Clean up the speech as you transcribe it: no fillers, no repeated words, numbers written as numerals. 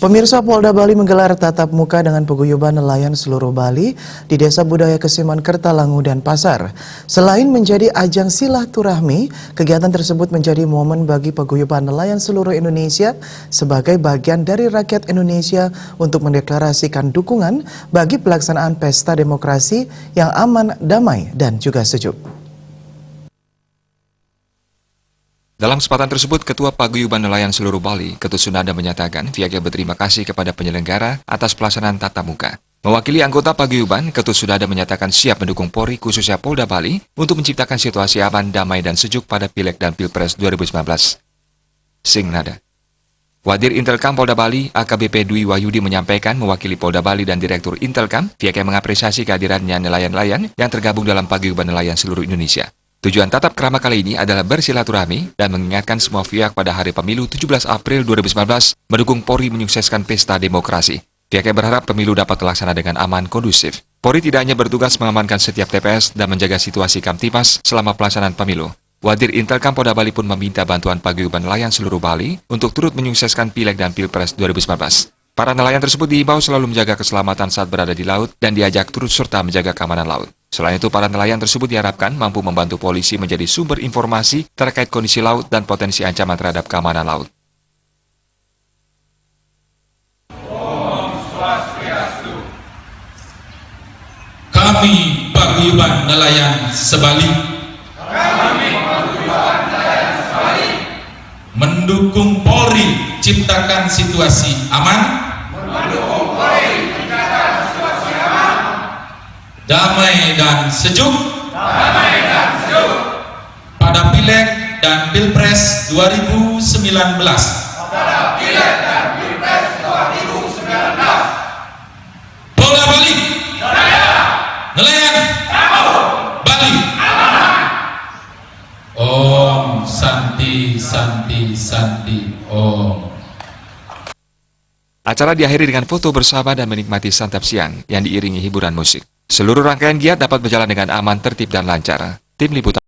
Pemirsa, Polda Bali menggelar tatap muka dengan paguyuban nelayan seluruh Bali di Desa Budaya Kesiman Kertalangu dan Pasar. Selain menjadi ajang silaturahmi, kegiatan tersebut menjadi momen bagi paguyuban nelayan seluruh Indonesia sebagai bagian dari rakyat Indonesia untuk mendeklarasikan dukungan bagi pelaksanaan pesta demokrasi yang aman, damai, dan juga sejuk. Dalam kesempatan tersebut, Ketua Paguyuban Nelayan Seluruh Bali, Ketut Sunada menyatakan pihaknya berterima kasih kepada penyelenggara atas pelaksanaan tatap muka. Mewakili anggota Paguyuban, Ketut Sunada menyatakan siap mendukung Polri khususnya Polda Bali untuk menciptakan situasi aman, damai, dan sejuk pada Pileg dan Pilpres 2019. Singnada. Wadir Intelkam Polda Bali, AKBP Dwi Wahyudi menyampaikan mewakili Polda Bali dan Direktur Intelkam, pihaknya mengapresiasi kehadirannya nelayan-nelayan yang tergabung dalam Paguyuban Nelayan Seluruh Indonesia. Tujuan tatap krama kali ini adalah bersilaturahmi dan mengingatkan semua pihak pada hari pemilu 17 April 2019 mendukung Polri menyukseskan pesta demokrasi. Pihaknya berharap pemilu dapat terlaksana dengan aman kondusif. Polri tidak hanya bertugas mengamankan setiap TPS dan menjaga situasi Kamtipas selama pelaksanaan pemilu. Wadir Intelkam Polda Bali pun meminta bantuan Paguyuban Nelayan Seluruh Bali untuk turut menyukseskan Pileg dan Pilpres 2019. Para nelayan tersebut diimbau selalu menjaga keselamatan saat berada di laut dan diajak turut serta menjaga keamanan laut. Selain itu, para nelayan tersebut diharapkan mampu membantu polisi menjadi sumber informasi terkait kondisi laut dan potensi ancaman terhadap keamanan laut. Kami Paguyuban Nelayan Sebali mendukung Polri ciptakan situasi aman, damai dan sejuk pada Pileg dan Pilpres 2019. Polda Bali, nelayan Bali. Om Santi Santi Santi Om. Acara diakhiri dengan foto bersama dan menikmati santap siang yang diiringi hiburan musik. Seluruh rangkaian giat dapat berjalan dengan aman, tertib, dan lancar. Tim Liputan